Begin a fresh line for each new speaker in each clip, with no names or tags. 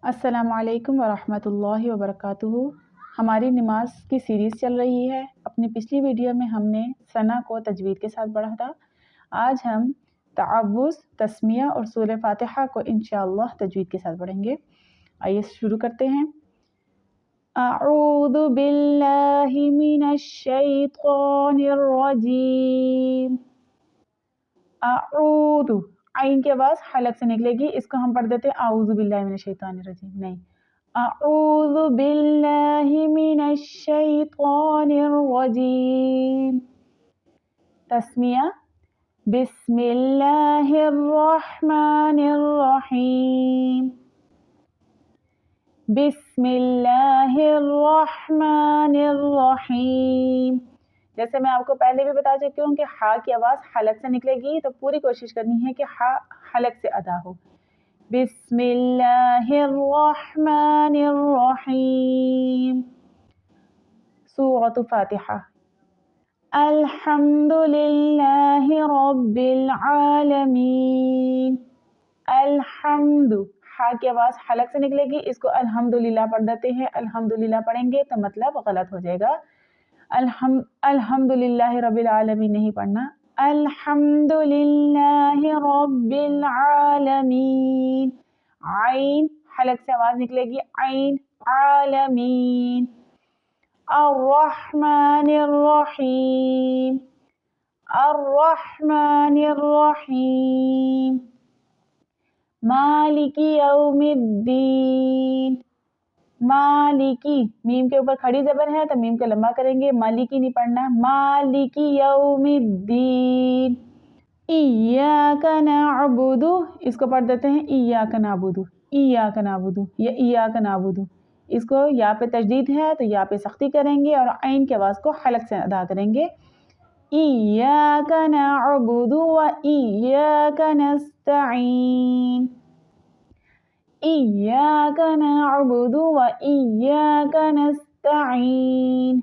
अस्सलामु अलैकुम वरहमतुल्लाहि वबरकातुहू। हमारी नमाज की सीरीज़ चल रही है। अपनी पिछली वीडियो में हमने सना को तजवीद के साथ पढ़ा था। आज हम तअव्वुज़, तस्मिया और सूरह फातिहा को इंशाअल्लाह तजवीद के साथ पढ़ेंगे। आइए शुरू करते हैं। अऊज़ु बिल्लाहि मिनश शैतानिर रजीम। अऊज़ु, आइन की आवाज़ हलक से निकलेगी। इसको हम पढ़ देते हैं आऊज़ु बिल्लाहि मिनश शैतानिर रजीम, नहीं, अऊज़ु बिल्लाहि मिनश शैतानिर रजीम। तस्मिया, बिस्मिल्लाहिर रहमानिर रहीम, बिस्मिल्लाहिर रहमानिर रहीम। जैसे मैं आपको पहले भी बता चुकी हूँ कि हा की आवाज़ हलक से निकलेगी, तो पूरी कोशिश करनी है कि हा हलक से अदा हो। बिस्मिल्लाहिर रहमानिर रहीम। सूरत फातिहा। अल्हम्दुलिल्लाहि रब्बिल आलमीन। अल्हम्दु, हा की आवाज़ हलक से निकलेगी, इसको अल्हम्दुलिल्लाह पढ़ देते हैं। अल्हम्दुलिल्लाह पढ़ेंगे तो मतलब गलत हो जाएगा। अल्हम्दुलिल्लाहि रब्बिल आलमीन नहीं पढ़ना, अल्हम्दुलिल्लाहि रब्बिल आलमीन। आइन हलक से आवाज़ निकलेगी, आइन, आलमीन। अर्रहमानिर रहीम, अर्रहमानिर रहीम। मालिकी यौमिद्दीन। मालिकी, मीम के ऊपर खड़ी ज़बर है तो मीम को लंबा करेंगे, मालिकी नहीं पढ़ना। मालिकी यौमिद्दीन। इय्याका नअबुदु, इसको पढ़ देते हैं इय्याका नअबुदु, इय्याका नअबुदु, ये इय्याका नअबुदु। इसको या पे तशदीद है तो या पे सख्ती करेंगे और आइन की आवाज़ को हलक से अदा करेंगे। इय्याका नअबुदु व इय्याका नस्तईन। इय्याका नअबुदु व इय्याका नस्तईन।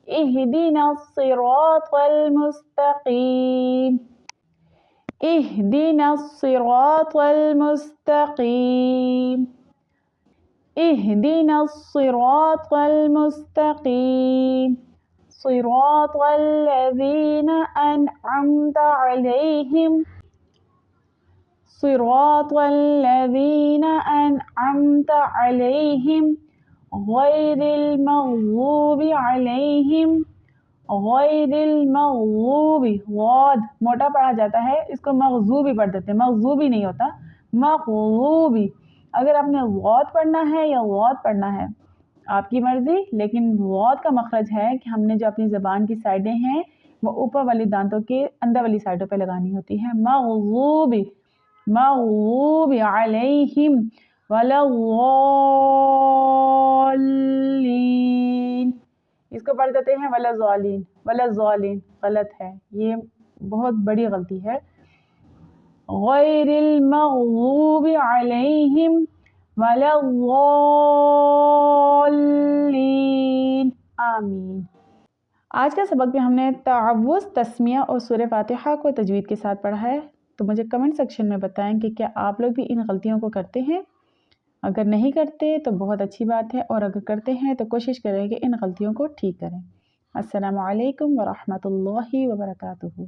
इहदिनस सिरातल मुस्तकीम। इहदिनस सिरातल मुस्तकीम। इहदिनस सिरातल मुस्तकीम। सिरातल लज़ीना अनअमत अलैहिम। सिरातल लज़ीना अनअमत अलैहिम गैरिल मग़ज़ूबि अलैहिम। गैरिल मग़ज़ूबि, गौद मोटा पढ़ा जाता है, इसको मग़ज़ूबी पढ़ देते हैं, मग़ज़ूबी नहीं होता, मग़ज़ूबी। अगर आपने गौद पढ़ना है या गौद पढ़ना है आपकी मर्ज़ी, लेकिन गौद का मखरज है कि हमने जो अपनी ज़बान की साइडें हैं वो ऊपर वाली दांतों के अंदर वाली साइडों पे लगानी होती है। मग़ज़ूबी, मग़ज़ूबि अलैहिम वलज़्ज़ालिन। इसको पढ़ देते हैं वलज़्ज़ालिन, वलज़्ज़ालिन गलत है, ये बहुत बड़ी गलती है। गैरिल मग़ज़ूबि अलैहिम वलज़्ज़ालिन, आमीन। आज का सबक में हमने तअव्वुज़, तस्मिया और सूरह फातिहा को तजवीद के साथ पढ़ा है। तो मुझे कमेंट सेक्शन में बताएं कि क्या आप लोग भी इन गलतियों को करते हैं। अगर नहीं करते तो बहुत अच्छी बात है, और अगर करते हैं तो कोशिश करें कि इन गलतियों को ठीक करें। अस्सलामु अलैकुम वरहमतुल्लाहि वबरकातुहू।